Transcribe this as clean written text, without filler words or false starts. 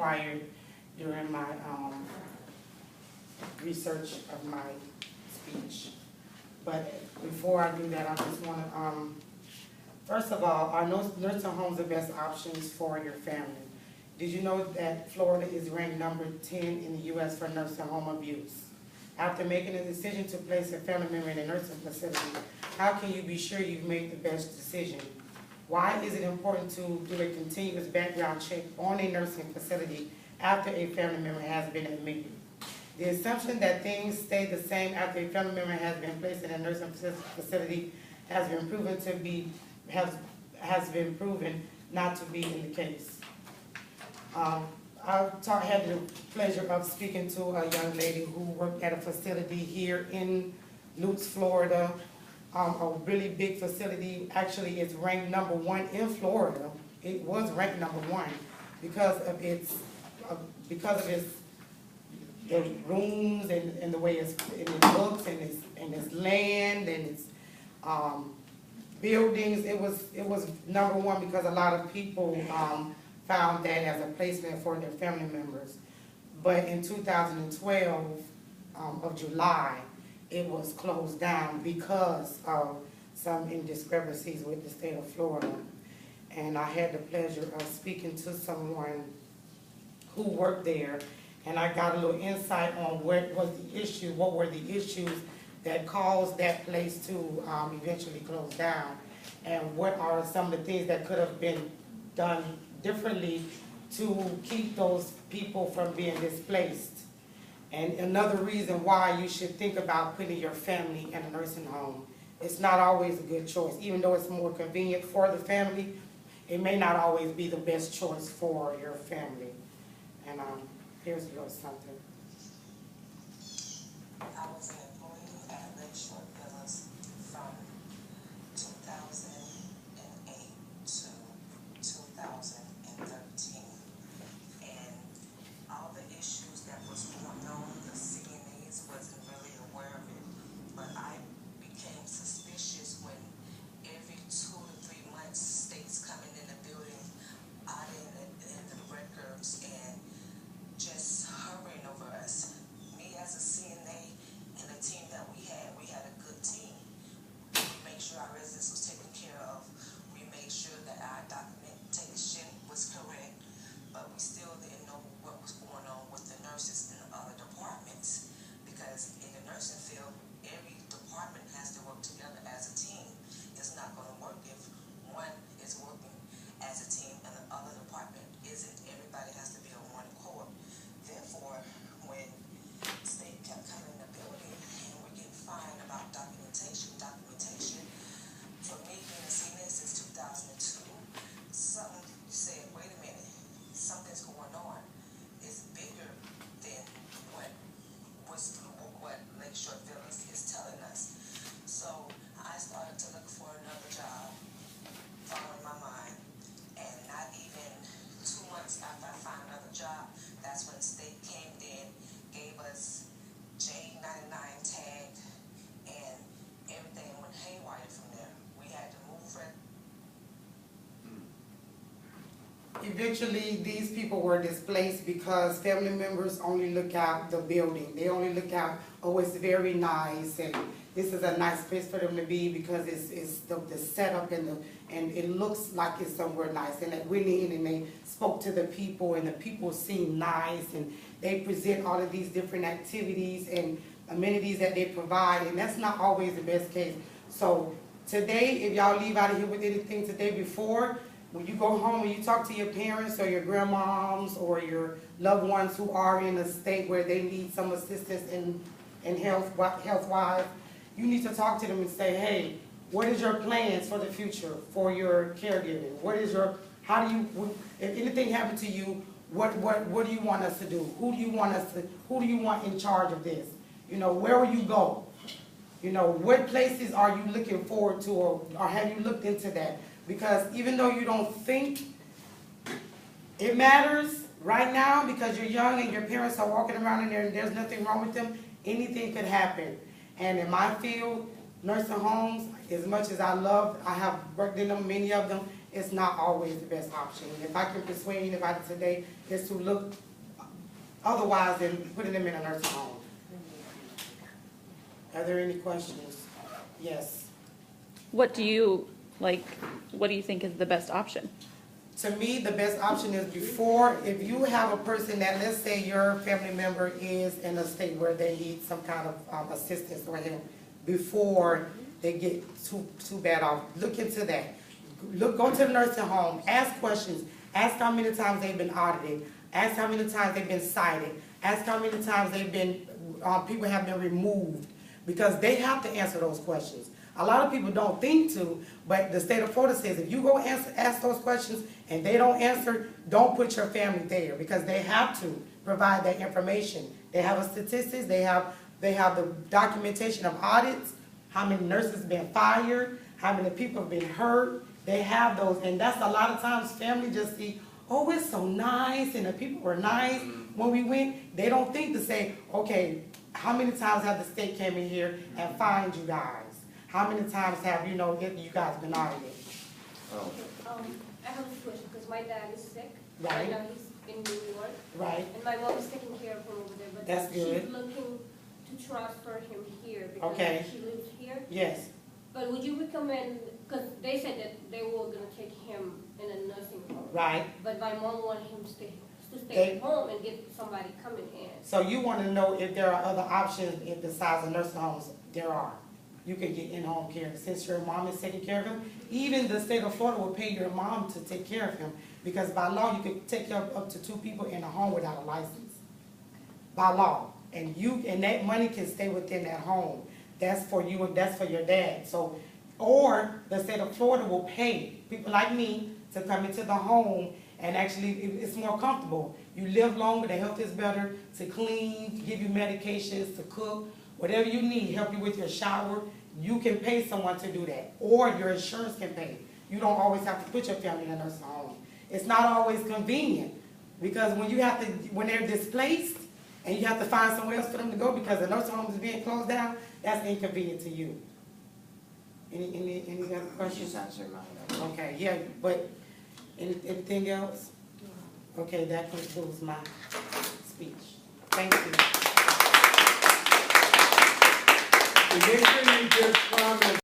acquired during my research of my speech. But before I do that, I just want to, first of all, are nursing homes the best options for your family? Did you know that Florida is ranked number 10 in the U.S. for nursing home abuse? After making a decision to place a family member in a nursing facility, how can you be sure you've made the best decision? Why is it important to do a continuous background check on a nursing facility after a family member has been admitted? The assumption that things stay the same after a family member has been placed in a nursing facility has been proven not to be in the case. I had the pleasure of speaking to a young lady who worked at a facility here in Lutz, Florida, a really big facility. Actually, it's ranked number 1 in Florida. It was ranked number 1 because of its the rooms and the way it looks and its land and its buildings. It was number 1 because a lot of people found that as a placement for their family members. But in 2012 of July, it was closed down because of some indiscrepancies with the state of Florida. And I had the pleasure of speaking to someone who worked there, and I got a little insight on what were the issues that caused that place to eventually close down, and what are some of the things that could have been done differently to keep those people from being displaced. And another reason why you should think about putting your family in a nursing home. It's not always a good choice. Even though it's more convenient for the family, it may not always be the best choice for your family. And here's a little something. I was an employee at Lakeshore Villas from 2008 to 2013. And all the issues that was going on, the CNAs wasn't really aware of it. But I became suspicious when every 2 to 3 months states coming in the building, auditing the records and just hovering over us. Me as a CNA and the team that we had a good team. We made sure our residents was taken care of. We made sure that our documentation was correct, but we still didn't know what was going on with the nurses in the other departments. Because in the nursing field, every department has to work together as a team. It's not going to work if one is working as a team and the other department isn't. Everybody has to be on one accord. Therefore, when state kept coming in the building and we're getting fined about documentation, for me being a CNA since 2002, something said, wait a minute, something's going on. It's bigger than what Lakeshore Villas is telling us. So I started to look for another job, following my mind, and not even 2 months after I found another job, that's when the state came in, gave us J99 tag, and everything went haywire from there. We had to move it. Eventually, these people were displaced because family members only look out the building. They only look out, oh, it's very nice, and this is a nice place for them to be because it's the setup and it looks like it's somewhere nice. And they went in and they spoke to the people, and the people seemed nice, and they present all of these different activities and amenities that they provide, and that's not always the best case. So today, if y'all leave out of here with anything today before, when you go home and you talk to your parents or your grandmoms or your loved ones who are in a state where they need some assistance in health-wise, you need to talk to them and say, hey, what is your plans for the future for your caregiving? What is your, how do you, if anything happened to you, what do you want us to do? Who do you want in charge of this? You know, where will you go? You know, what places are you looking forward to, or have you looked into that? Because even though you don't think it matters right now because you're young and your parents are walking around in there and there's nothing wrong with them, anything could happen. And in my field, nursing homes, as much as I have worked in them, many of them, it's not always the best option. If I can persuade anybody today, is to look otherwise than putting them in a nursing home. Are there any questions? Yes. What do you think is the best option? To me, the best option is before, if you have a person that, let's say your family member is in a state where they need some kind of assistance or help, before they get too bad off, look into that. Go to the nursing home, ask questions, ask how many times they've been audited, ask how many times they've been cited, ask how many times they've been, people have been removed, because they have to answer those questions. A lot of people don't think to, but the state of Florida says if you go ask those questions and they don't answer, don't put your family there, because they have to provide that information. They have a statistics, they have the documentation of audits, how many nurses have been fired, how many people have been hurt. They have those, and that's a lot of times family just see, oh, it's so nice, and the people were nice when we went. They don't think to say, okay, how many times have the state came in here and fined you guys? How many times have you guys been audited? I have a question because my dad is sick. Right. Now he's in New York. Right. And my mom is taking care of him over there. But That's good. she's looking to transfer him here because Okay. she lives here. Yes. But would you recommend, because they said that they were going to take him in a nursing home. Right. But my mom wanted him to stay They- at home and get somebody coming in. So you want to know if there are other options besides the nursing homes? There are. You can get in-home care. Since your mom is taking care of him, even the state of Florida will pay your mom to take care of him, because by law, you can take care of up to 2 people in a home without a license. By law. And that money can stay within that home. That's for you, and that's for your dad. So, or the state of Florida will pay people like me to come into the home, and actually it's more comfortable. You live longer, the health is better, to clean, to give you medications, to cook, whatever you need, help you with your shower. You can pay someone to do that, or your insurance can pay. You don't always have to put your family in a nursing home. It's not always convenient, because when they're displaced and you have to find somewhere else for them to go because the nursing home is being closed down, that's inconvenient to you. Any other questions? Okay, yeah, but anything else? Okay, that concludes my speech. Thank you. The next thing you just promised